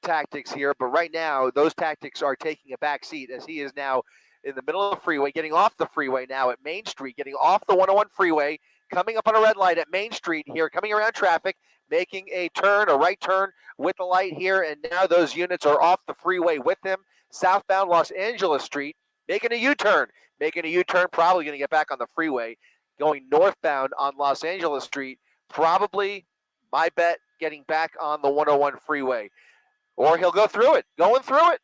tactics here, but right now those tactics are taking a back seat as he is now in the middle of the freeway, getting off the freeway now at Main Street, getting off the 101 freeway, coming up on a red light at Main Street here, coming around traffic, making a turn, a right turn with the light here, and now those units are off the freeway with him, southbound Los Angeles Street, making a U-turn, probably going to get back on the freeway, going northbound on Los Angeles Street, probably, my bet, getting back on the 101 freeway. Or he'll go through it, going through it,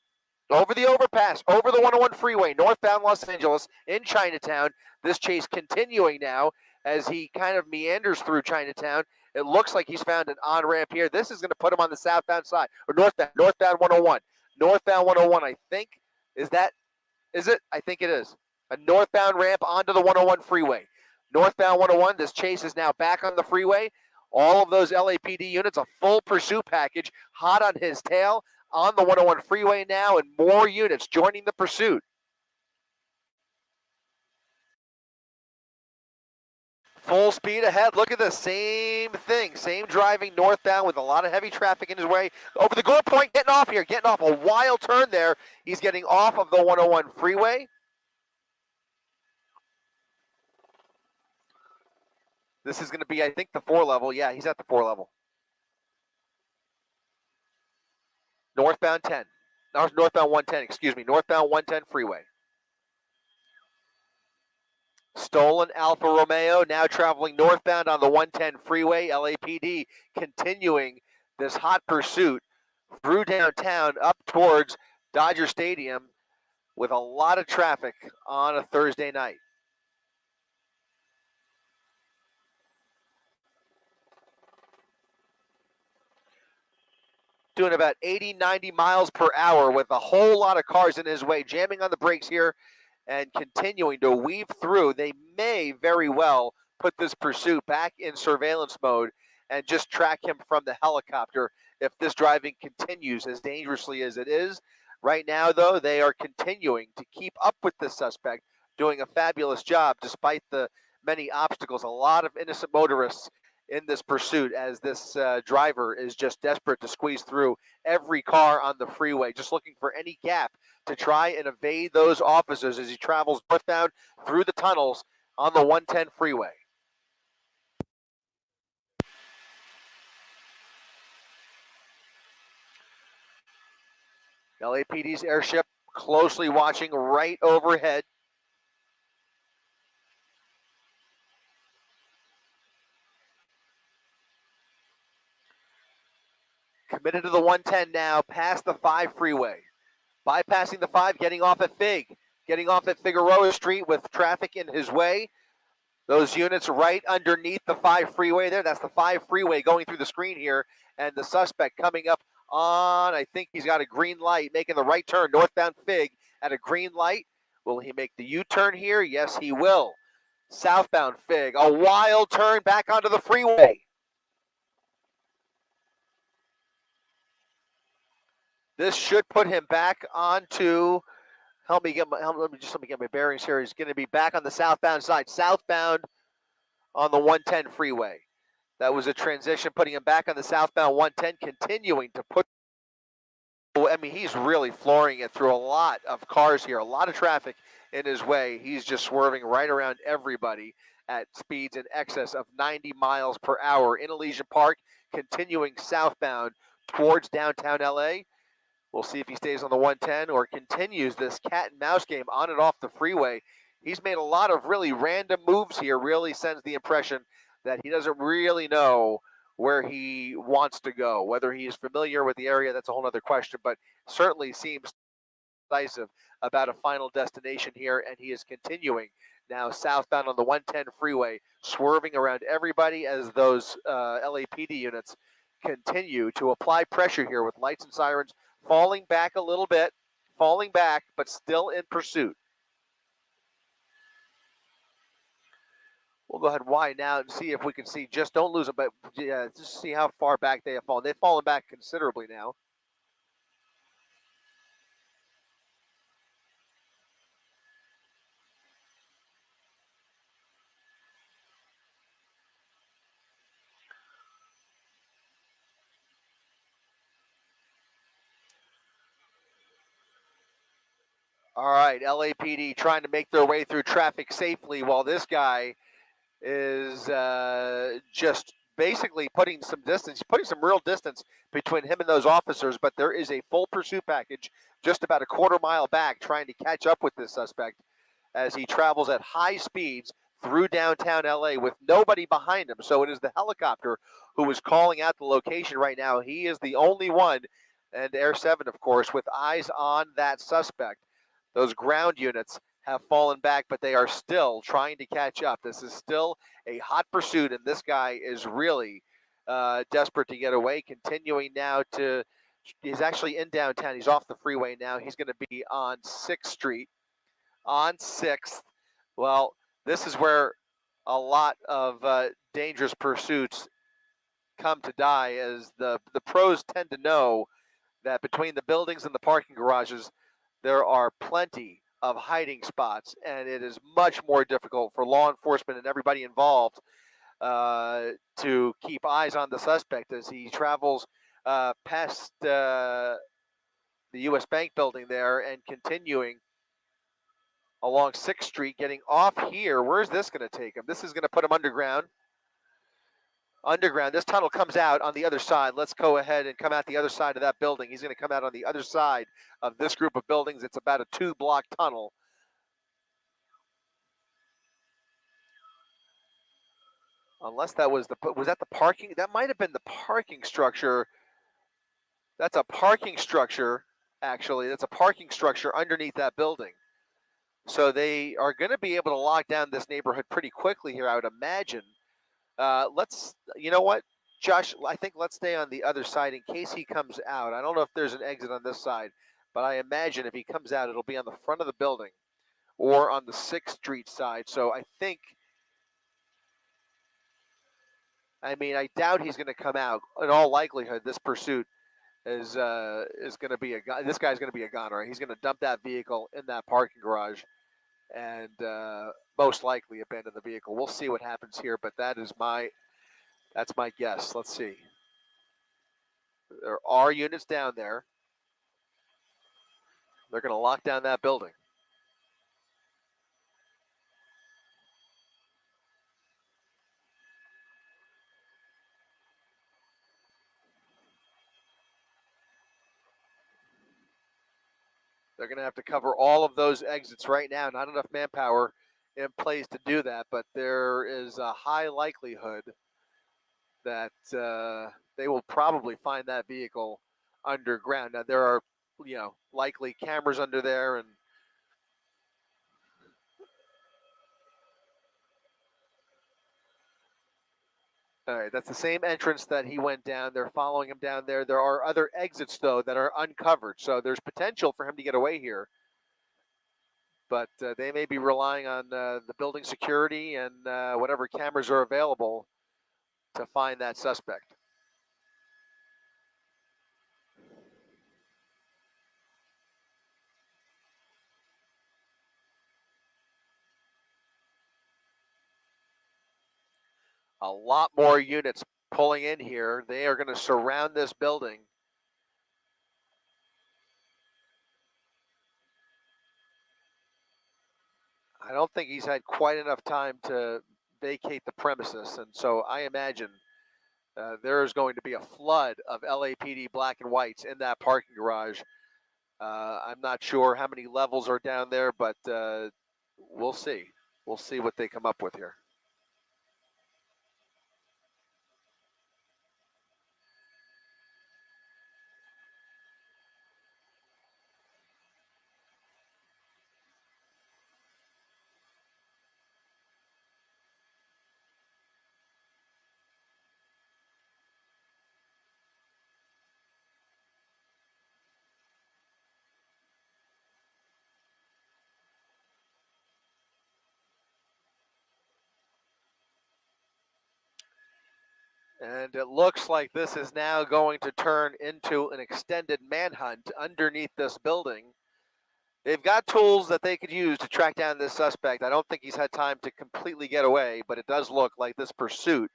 over the overpass, over the 101 freeway, northbound Los Angeles, in Chinatown. This chase continuing now as he kind of meanders through Chinatown. It looks like he's found an on-ramp here. This is going to put him on the southbound side, or northbound 101. Northbound 101, I think. Is it? I think it is. A northbound ramp onto the 101 freeway. Northbound 101, this chase is now back on the freeway. All of those LAPD units, a full pursuit package, hot on his tail, on the 101 freeway now, and more units joining the pursuit. Full speed ahead. Look at the same thing. Same driving northbound with a lot of heavy traffic in his way. Over the goal point, getting off here. Getting off a wild turn there. He's getting off of the 101 freeway. This is going to be, I think, the 4 level. Yeah, he's at the 4 level. Northbound 10. No, northbound 110, excuse me. Northbound 110 freeway. Stolen Alfa Romeo now traveling northbound on the 110 freeway. LAPD continuing this hot pursuit through downtown up towards Dodger Stadium with a lot of traffic on a Thursday night. Doing about 80, 90 miles per hour with a whole lot of cars in his way, jamming on the brakes here and continuing to weave through. They may very well put this pursuit back in surveillance mode and just track him from the helicopter if this driving continues as dangerously as it is. Right now, though, they are continuing to keep up with the suspect, doing a fabulous job despite the many obstacles. A lot of innocent motorists in this pursuit as this driver is just desperate to squeeze through every car on the freeway, just looking for any gap to try and evade those officers as he travels northbound through the tunnels on the 110 freeway. LAPD's airship closely watching right overhead. Committed to the 110 now, past the 5 freeway. Bypassing the 5, getting off at Figueroa Street with traffic in his way. Those units right underneath the 5 freeway there. That's the 5 freeway going through the screen here. And the suspect coming up on, I think he's got a green light, making the right turn, northbound Fig at a green light. Will he make the U-turn here? Yes, he will. Southbound Fig, a wild turn back onto the freeway. This should put him back onto, let me get my bearings here. He's going to be back on the southbound side, southbound on the 110 freeway. That was a transition, putting him back on the southbound 110, continuing to put, I mean, he's really flooring it through a lot of cars here, a lot of traffic in his way. He's just swerving right around everybody at speeds in excess of 90 miles per hour in Elysian Park, continuing southbound towards downtown LA. We'll see if he stays on the 110 or continues this cat and mouse game on and off the freeway. He's made a lot of really random moves here, really sends the impression that he doesn't really know where he wants to go. Whether he is familiar with the area, that's a whole other question, but certainly seems decisive about a final destination here, and he is continuing now southbound on the 110 freeway, swerving around everybody as those LAPD units continue to apply pressure here with lights and sirens, falling back a little bit, but still in pursuit. We'll go ahead wide now and see if we can see, just don't lose them, but yeah, just see how far back they have fallen. They've fallen back considerably now. All right, LAPD trying to make their way through traffic safely while this guy is just basically putting some real distance between him and those officers. But there is a full pursuit package just about a quarter mile back trying to catch up with this suspect as he travels at high speeds through downtown LA with nobody behind him. So it is the helicopter who is calling out the location right now. He is the only one, and Air 7, of course, with eyes on that suspect. Those ground units have fallen back, but they are still trying to catch up. This is still a hot pursuit, and this guy is really desperate to get away. Continuing now to, he's actually in downtown. He's off the freeway now. He's going to be on 6th Street, on 6th. Well, this is where a lot of dangerous pursuits come to die, as the pros tend to know that between the buildings and the parking garages, there are plenty of hiding spots, and it is much more difficult for law enforcement and everybody involved to keep eyes on the suspect as he travels past the U.S. Bank building there and continuing along 6th Street, getting off here. Where's this going to take him? This is going to put him underground. This tunnel comes out on the other side. Let's go ahead and come out the other side of that building. He's going to come out on the other side of this group of buildings. It's about a 2-block tunnel. Unless that was that the parking? That might have been the parking structure. That's a parking structure, actually. That's a parking structure underneath that building. So they are going to be able to lock down this neighborhood pretty quickly here, I would imagine. You know what, Josh, I think let's stay on the other side in case he comes out. I don't know if there's an exit on this side, but I imagine if he comes out, it'll be on the front of the building or on the 6th Street side. So I doubt he's going to come out. In all likelihood, this pursuit is going to be this guy's going to be a goner. He's going to dump that vehicle in that parking garage and most likely abandon the vehicle. We'll see what happens here, but that's my guess. Let's see. There are units down there. They're going to lock down that building. They're going to have to cover all of those exits right now. Not enough manpower in place to do that, but there is a high likelihood that they will probably find that vehicle underground. Now, there are, likely cameras under there, and all right, that's the same entrance that he went down. They're following him down there. There are other exits, though, that are uncovered, so there's potential for him to get away here. But they may be relying on the building security and whatever cameras are available to find that suspect. A lot more units pulling in here. They are going to surround this building. I don't think he's had quite enough time to vacate the premises, and so I imagine there is going to be a flood of LAPD black and whites in that parking garage. I'm not sure how many levels are down there, but we'll see. We'll see what they come up with here. And it looks like this is now going to turn into an extended manhunt underneath this building. They've got tools that they could use to track down this suspect. I don't think he's had time to completely get away, but it does look like this pursuit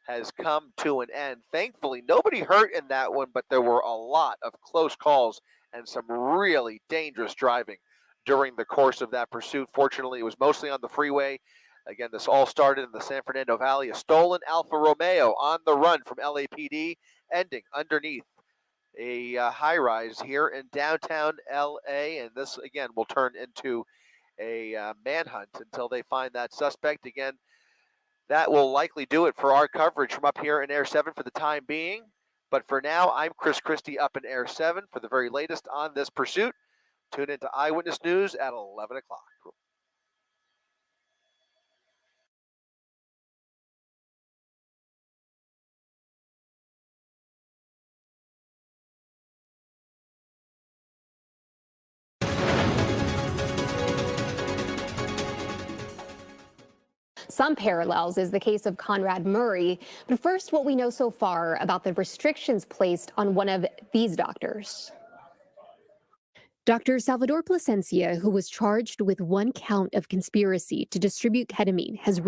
has come to an end. Thankfully, nobody hurt in that one, but there were a lot of close calls and some really dangerous driving during the course of that pursuit. Fortunately, it was mostly on the freeway. Again, this all started in the San Fernando Valley. A stolen Alfa Romeo on the run from LAPD, ending underneath a high-rise here in downtown LA. And this, again, will turn into a manhunt until they find that suspect. Again, that will likely do it for our coverage from up here in Air 7 for the time being. But for now, I'm Chris Christie up in Air 7 for the very latest on this pursuit. Tune into Eyewitness News at 11 o'clock. Some parallels is the case of Conrad Murray. But first, what we know so far about the restrictions placed on one of these doctors. Dr. Salvador Plasencia, who was charged with one count of conspiracy to distribute ketamine, has